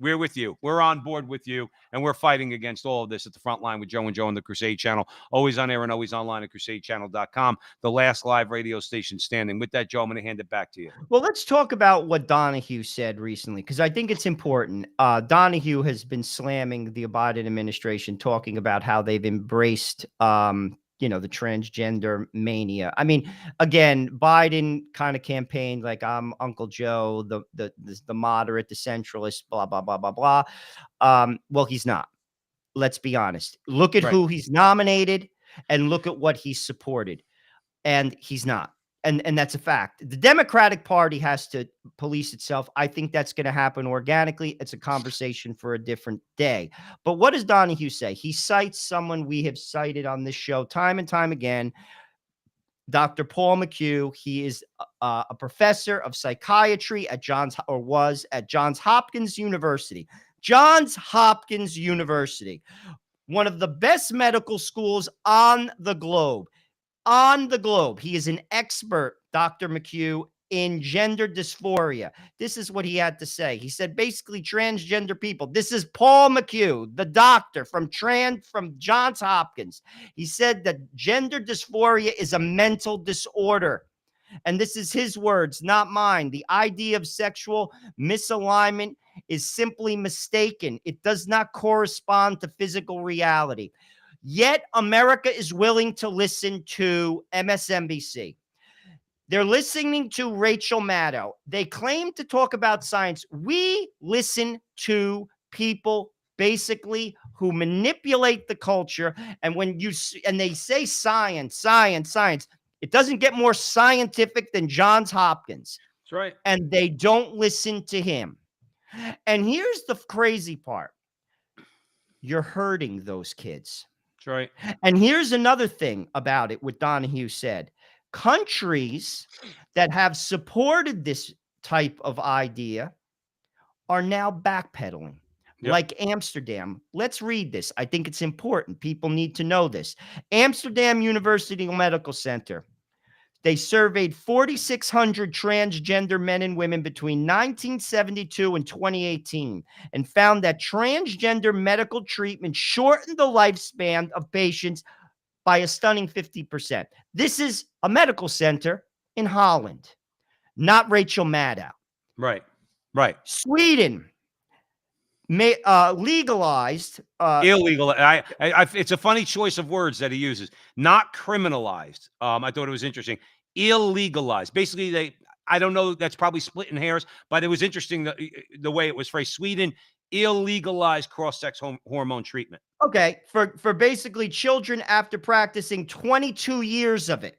We're with you. We're on board with you. And we're fighting against all of this at the front line with Joe and Joe on the Crusade Channel. Always on air and always online at crusadechannel.com. The last live radio station standing. With that, Joe, I'm going to hand it back to you. Well, let's talk about what Donahue said recently, because I think it's important. Donahue has been slamming the Biden administration, talking about how they've embraced the transgender mania. I mean, again, Biden kind of campaigned like I'm Uncle Joe, the moderate, the centralist, blah, blah, blah, blah, blah. Well, he's not. Let's be honest. Look at who he's nominated and look at what he's supported. And he's not. And that's a fact. The Democratic Party has to police itself. I think that's going to happen organically. It's a conversation for a different day. But what does Donahue say? He cites someone we have cited on this show time and time again, Dr. Paul McHugh. He is a professor of psychiatry at was at Johns Hopkins University. Johns Hopkins University, one of the best medical schools on the globe. He is an expert, Dr. McHugh, in gender dysphoria. This is what he had to say. He said, basically, transgender people. This is Paul McHugh, the doctor from Johns Hopkins. He said that gender dysphoria is a mental disorder. And this is his words, not mine. The idea of sexual misalignment is simply mistaken. It does not correspond to physical reality. Yet America is willing to listen to MSNBC. They're listening to Rachel Maddow. They claim to talk about science. We listen to people basically who manipulate the culture. And they say science, it doesn't get more scientific than Johns Hopkins. That's right. And they don't listen to him. And here's the crazy part. You're hurting those kids. That's right. And here's another thing about it, what Donahue said. Countries that have supported this type of idea are now backpedaling, like Amsterdam. Let's read this. I think it's important. People need to know this. Amsterdam University Medical Center. They surveyed 4,600 transgender men and women between 1972 and 2018 and found that transgender medical treatment shortened the lifespan of patients by a stunning 50%. This is a medical center in Holland, not Rachel Maddow. Right. Sweden legalized. Illegal. It's a funny choice of words that he uses. Not criminalized. I thought it was interesting. Illegalized. Basically, I don't know. That's probably splitting hairs, but it was interesting the way it was phrased. Sweden illegalized cross-sex hormone treatment. Okay, for basically children after practicing 22 years of it.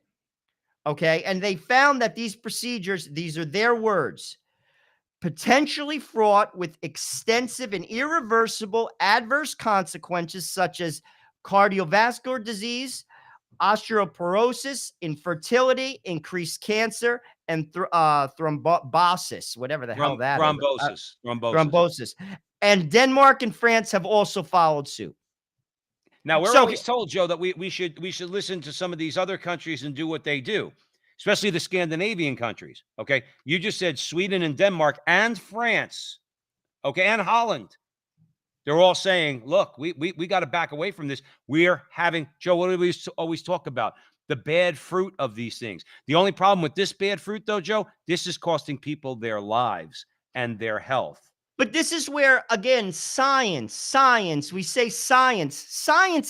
Okay, and they found that these procedures, these are their words, potentially fraught with extensive and irreversible adverse consequences such as cardiovascular disease, osteoporosis, infertility, increased cancer, and thrombosis, whatever the hell that is. Thrombosis. And Denmark and France have also followed suit. Now, we're So- always told, Joe, that we should listen to some of these other countries and do what they do, especially the Scandinavian countries. Okay, you just said Sweden and Denmark and France, okay, and Holland. They're all saying, look, we got to back away from this. We're having, Joe, what do we always talk about? The bad fruit of these things. The only problem with this bad fruit, though, Joe, this is costing people their lives and their health. But this is where, again, science, we say science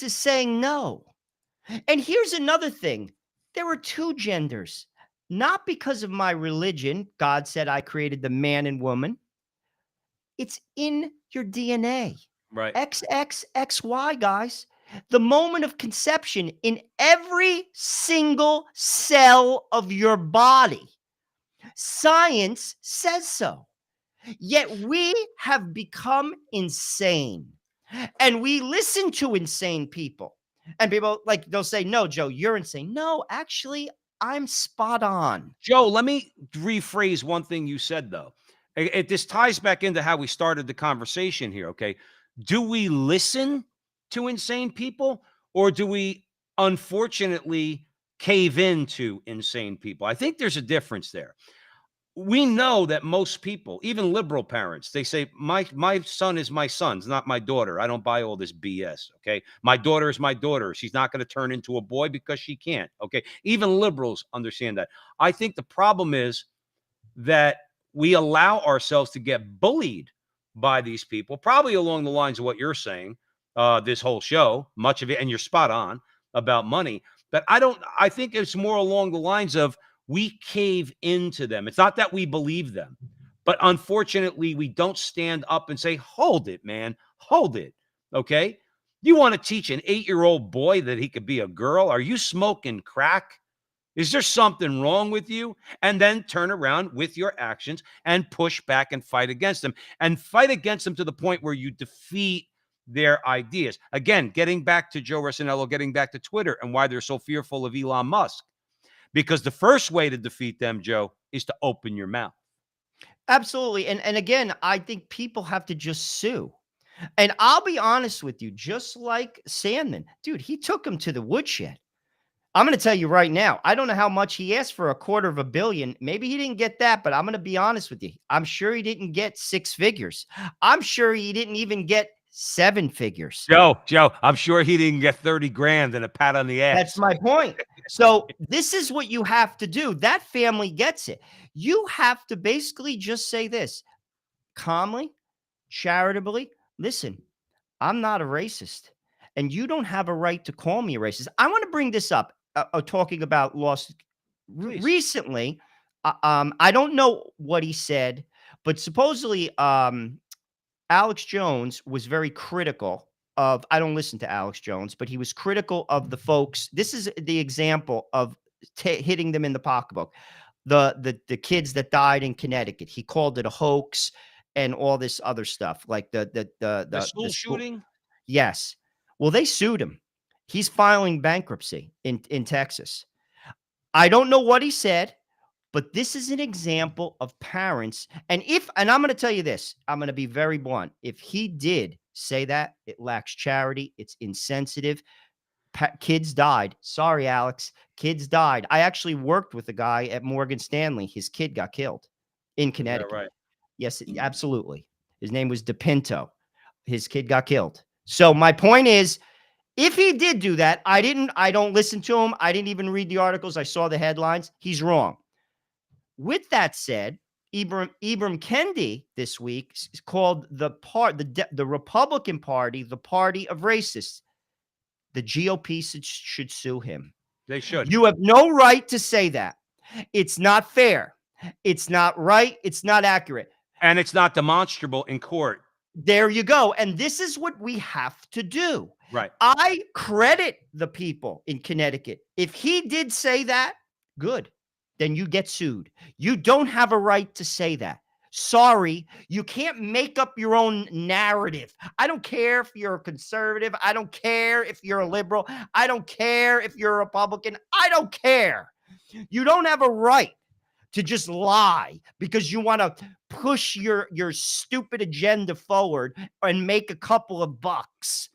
is saying no. And here's another thing. There are two genders, not because of my religion. God said I created the man and woman. It's in your DNA. Right. XXXY, guys. The moment of conception in every single cell of your body. Science says so. Yet we have become insane. And we listen to insane people. And people, like, they'll say, no, Joe, you're insane. No, actually, I'm spot on. Joe, let me rephrase one thing you said, though. This ties back into how we started the conversation here, okay? Do we listen to insane people, or do we, unfortunately, cave into insane people? I think there's a difference there. We know that most people, even liberal parents, they say, my son is my son's, not my daughter. I don't buy all this BS, okay? My daughter is my daughter. She's not going to turn into a boy because she can't, okay? Even liberals understand that. I think the problem is that we allow ourselves to get bullied by these people, probably along the lines of what you're saying, this whole show, much of it, and you're spot on about money. But I think it's more along the lines of, we cave into them. It's not that we believe them, but unfortunately, we don't stand up and say, hold it, man, hold it. Okay. You want to teach an 8-year-old boy that he could be a girl? Are you smoking crack? Is there something wrong with you? And then turn around with your actions and push back and fight against them, and fight against them to the point where you defeat their ideas. Again, getting back to Joe Resinello, getting back to Twitter and why they're so fearful of Elon Musk. Because the first way to defeat them, Joe, is to open your mouth. Absolutely. And again, I think people have to just sue. And I'll be honest with you, just like Sandman, dude, he took him to the woodshed. I'm going to tell you right now, I don't know how much he asked for, $250 million. Maybe he didn't get that, but I'm going to be honest with you. I'm sure he didn't get 6 figures. I'm sure he didn't even get 7 figures. Joe, I'm sure he didn't get 30 grand and a pat on the ass. That's my point. So this is what you have to do. That family gets it. You have to basically just say this calmly, charitably. Listen, I'm not a racist, and you don't have a right to call me a racist. I want to bring this up, talking about loss recently. I don't know what he said, but supposedly Alex Jones was very critical of, I don't listen to Alex Jones, but he was critical of the folks. This is the example of hitting them in the pocketbook. The kids that died in Connecticut. He called it a hoax and all this other stuff, like the school shooting. Yes. Well, they sued him. He's filing bankruptcy in Texas. I don't know what he said, but this is an example of parents. And I'm going to tell you this, I'm going to be very blunt. If he did say that, it lacks charity. It's insensitive. Kids died. Sorry, Alex. Kids died. I actually worked with a guy at Morgan Stanley. His kid got killed in Connecticut. Yeah, right. Yes, absolutely. His name was DePinto. His kid got killed. So my point is, if he did do that, I don't listen to him. I didn't even read the articles. I saw the headlines. He's wrong. With that said, Ibram Kendi this week is called the Republican Party, the party of racists. The GOP should sue him. They should. You have no right to say that. It's not fair. It's not right. It's not accurate. And it's not demonstrable in court. There you go. And this is what we have to do. Right. I credit the people in Connecticut. If he did say that, good. Then you get sued. You don't have a right to say that. Sorry, you can't make up your own narrative. I don't care if you're a conservative. I don't care if you're a liberal. I don't care if you're a Republican. I don't care. You don't have a right to just lie because you want to push your stupid agenda forward and make a couple of bucks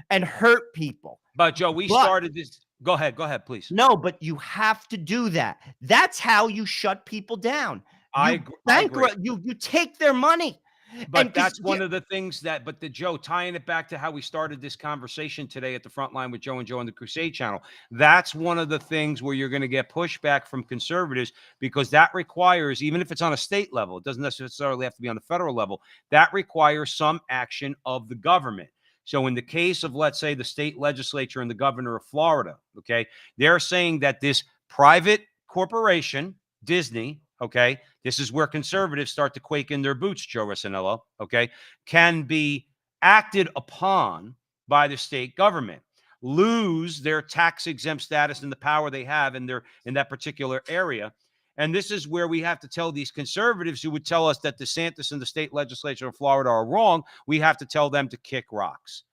and hurt people. But Joe, we started this. Go ahead, please. No, but you have to do that. That's how you shut people down. I agree. You take their money. But that's one of the things that, but Joe, tying it back to how we started this conversation today at the front line with Joe and Joe on the Crusade channel, that's one of the things where you're going to get pushback from conservatives, because that requires, even if it's on a state level, it doesn't necessarily have to be on the federal level, that requires some action of the government. So in the case of, let's say, the state legislature and the governor of Florida, okay, they're saying that this private corporation, Disney, okay, this is where conservatives start to quake in their boots, Joe Rossinello, okay, can be acted upon by the state government, lose their tax-exempt status and the power they have in that particular area. And this is where we have to tell these conservatives who would tell us that DeSantis and the state legislature of Florida are wrong, we have to tell them to kick rocks.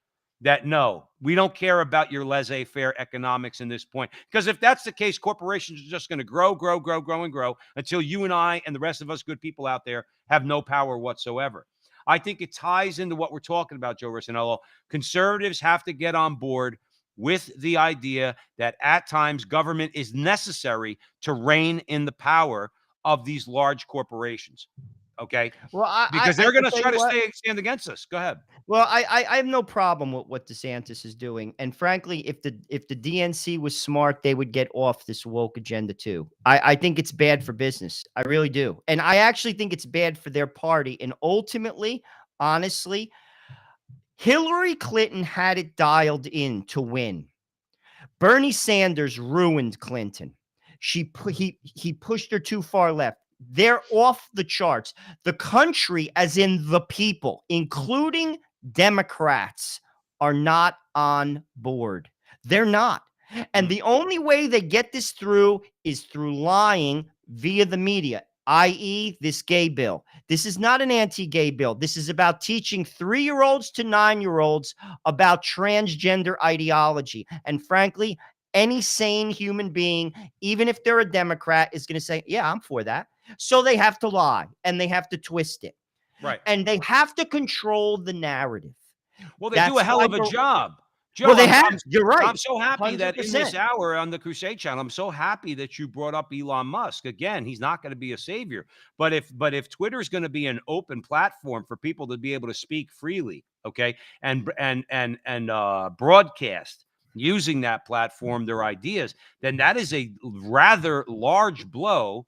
That no, we don't care about your laissez-faire economics in this point. Because if that's the case, corporations are just going to grow and grow until you and I and the rest of us good people out there have no power whatsoever. I think it ties into what we're talking about, Joe Rossinello. Conservatives have to get on board with the idea that at times government is necessary to rein in the power of these large corporations. Okay. Well, because they're going to try to stand against us. Go ahead. Well, I have no problem with what DeSantis is doing, and frankly, if the DNC was smart, they would get off this woke agenda too. I think it's bad for business. I really do, and I actually think it's bad for their party. And ultimately, honestly, Hillary Clinton had it dialed in to win. Bernie Sanders ruined Clinton. He pushed her too far left. They're off the charts. The country, as in the people, including Democrats, are not on board. They're not. And the only way they get this through is through lying via the media, i.e., this gay bill. This is not an anti-gay bill. This is about teaching 3-year-olds to 9-year-olds about transgender ideology. And frankly, any sane human being, even if they're a Democrat, is going to say, yeah, I'm for that. So they have to lie and they have to twist it. Right. And they have to control the narrative. Well, they do a hell of a job. Joe, well, they have. You're right. I'm so happy 100%. that in this hour on the Crusade channel, I'm so happy that you brought up Elon Musk. Again, he's not going to be a savior. But if Twitter is going to be an open platform for people to be able to speak freely, okay, and broadcast using that platform their ideas, then that is a rather large blow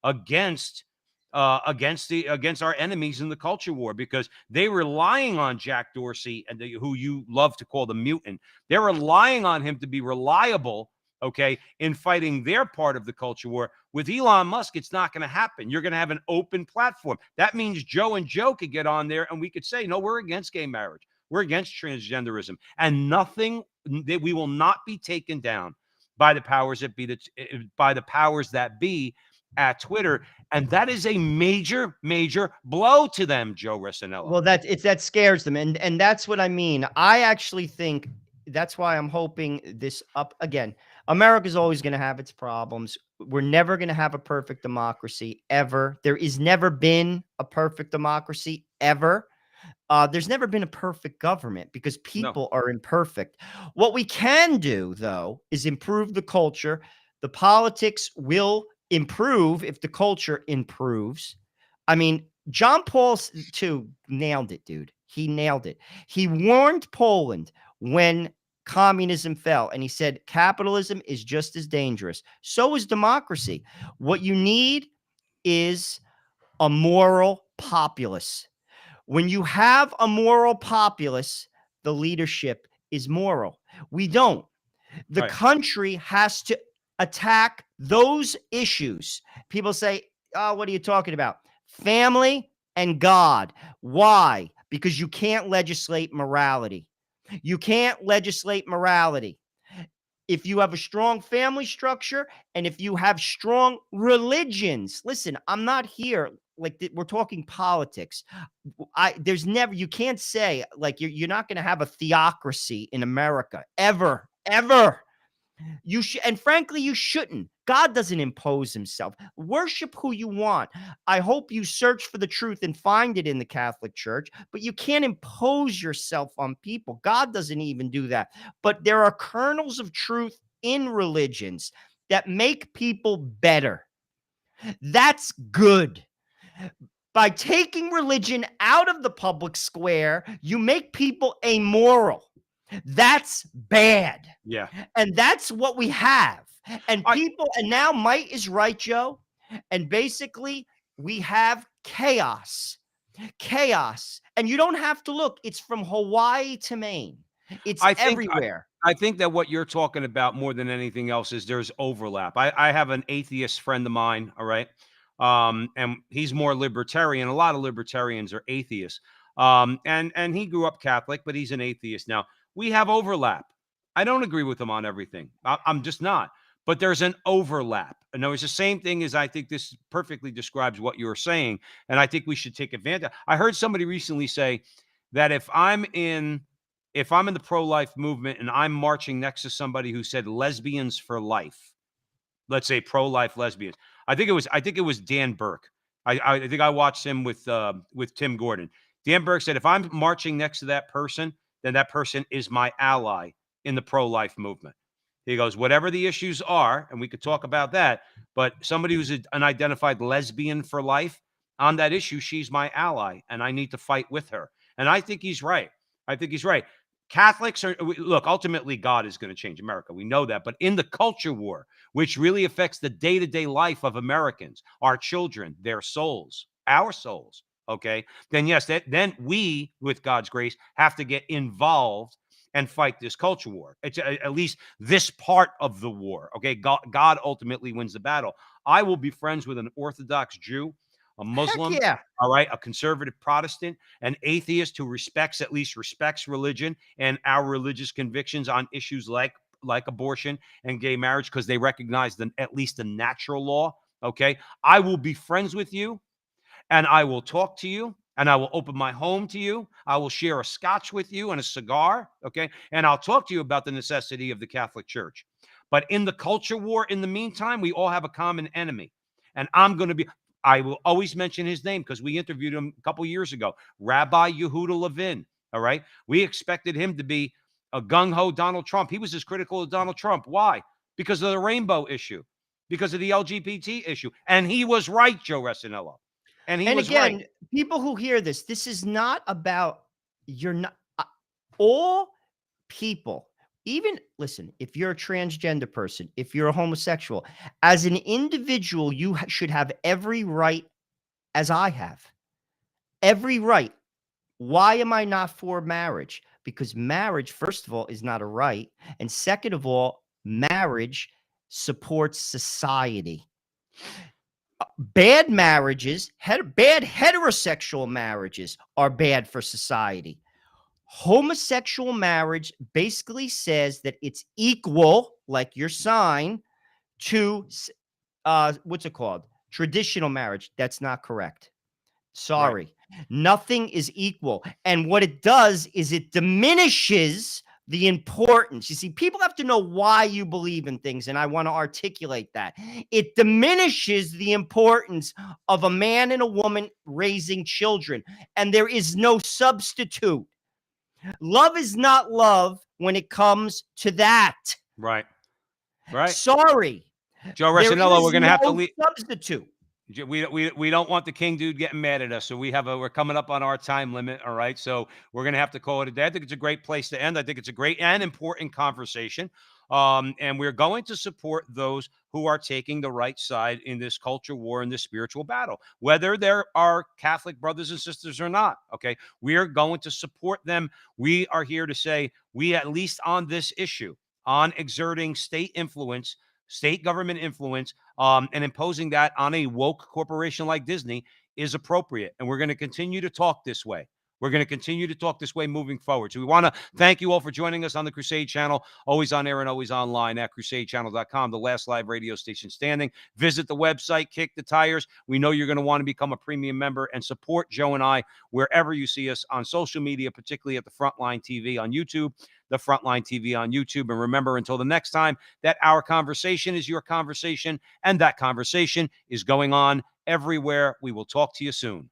against our enemies in the culture war, because they were relying on Jack Dorsey, and who you love to call the mutant. They're relying on him to be reliable, okay, in fighting their part of the culture war. With Elon Musk, it's not going to happen. You're going to have an open platform. That means Joe and Joe could get on there and we could say, no, we're against gay marriage. We're against transgenderism, and nothing that we will not be taken down by the powers that be at Twitter. And that is a major, major blow to them, Joe Rossinello. Well, that scares them. And that's what I mean. I actually think that's why I'm hoping this up again. America's always going to have its problems. We're never going to have a perfect democracy ever. There is never been a perfect democracy ever. There's never been a perfect government because people are imperfect. What we can do, though, is improve the culture. The politics will improve if the culture improves. I mean, John Paul II nailed it, dude. He nailed it. He warned Poland when communism fell, and he said capitalism is just as dangerous. So is democracy. What you need is a moral populace. When you have a moral populace, the leadership is moral. We don't. The country has to attack those issues. People say, oh, what are you talking about? Family and God. Why? Because you can't legislate morality. You can't legislate morality. If you have a strong family structure and if you have strong religions, listen, I'm not here. we're talking politics. There's never, you can't say like you're not going to have a theocracy in America ever, ever. You should, and frankly, you shouldn't. God doesn't impose himself. Worship who you want. I hope you search for the truth and find it in the Catholic Church, but you can't impose yourself on people. God doesn't even do that. But there are kernels of truth in religions that make people better. That's good. By taking religion out of the public square, you make people amoral. That's bad. Yeah. And that's what we have. And people, and now Might is right, Joe. And basically, we have chaos. Chaos. And you don't have to look. It's from Hawaii to Maine. It's everywhere. I think that what you're talking about more than anything else is there's overlap. I have an atheist friend of mine, all right? And he's more libertarian. A lot of libertarians are atheists. And he grew up Catholic, but he's an atheist now. We have overlap. I don't agree with him on everything. I'm just not. But there's an overlap. And it's the same thing as I think this perfectly describes what you're saying. And I think we should take advantage. I heard somebody recently say that if I'm in the pro-life movement and I'm marching next to somebody who said lesbians for life, let's say pro-life lesbians, I think it was Dan Burke. I think I watched him with Tim Gordon. Dan Burke said, if I'm marching next to that person, then that person is my ally in the pro-life movement. He goes, whatever the issues are, and we could talk about that, but somebody who's an identified lesbian for life on that issue, she's my ally, and I need to fight with her. And I think he's right. Catholics look, ultimately, God is going to change America. We know that. But in the culture war, which really affects the day-to-day life of Americans, our children, their souls, our souls, okay, then yes, then we, with God's grace, have to get involved and fight this culture war. It's at least this part of the war, okay? God ultimately wins the battle. I will be friends with an Orthodox Jew, a Muslim, all right, a conservative Protestant, an atheist who at least respects religion and our religious convictions on issues like abortion and gay marriage, because they recognize at least the natural law, okay? I will be friends with you, and I will talk to you, and I will open my home to you. I will share a scotch with you and a cigar, okay? And I'll talk to you about the necessity of the Catholic Church. But in the culture war, in the meantime, we all have a common enemy. And I will always mention his name because we interviewed him a couple years ago, Rabbi Yehuda Levin, all right? We expected him to be a gung-ho Donald Trump. He was as critical of Donald Trump. Why? Because of the rainbow issue, because of the LGBT issue. And he was right, Joe Resinello. And again, right. People who hear this is not about, all people, even, listen, if you're a transgender person, if you're a homosexual, as an individual, you should have every right, as I have. Every right. Why am I not for marriage? Because marriage, first of all, is not a right. And second of all, marriage supports society. Bad marriages, bad heterosexual marriages are bad for society. Homosexual marriage basically says that it's equal, like your sign, to what's it called? Traditional marriage. That's not correct. Sorry. Right. Nothing is equal. And what it does is it diminishes the importance. You see, people have to know why you believe in things, and I want to articulate that. It diminishes the importance of a man and a woman raising children, and there is no substitute. Love is not love when it comes to that. Right. Sorry. Joe Resinello, we're going to have to leave. Substitute. We don't want the King Dude getting mad at us, so we're coming up on our time limit. All right, so we're gonna have to call it a day. I think it's a great place to end. I think it's a great and important conversation, and we're going to support those who are taking the right side in this culture war and this spiritual battle, whether there are Catholic brothers and sisters or not. Okay, we are going to support them. We are here to say we, at least on this issue, on exerting state influence, state government influence, and imposing that on a woke corporation like Disney is appropriate. And we're going to continue to talk this way. We're going to continue to talk this way moving forward. So we want to thank you all for joining us on the Crusade Channel, always on air and always online at crusadechannel.com, the last live radio station standing. Visit the website, Kick the Tires. We know you're going to want to become a premium member and support Joe and I wherever you see us on social media, particularly at the Frontline TV on YouTube, the Frontline TV on YouTube. And remember, until the next time, that our conversation is your conversation, and that conversation is going on everywhere. We will talk to you soon.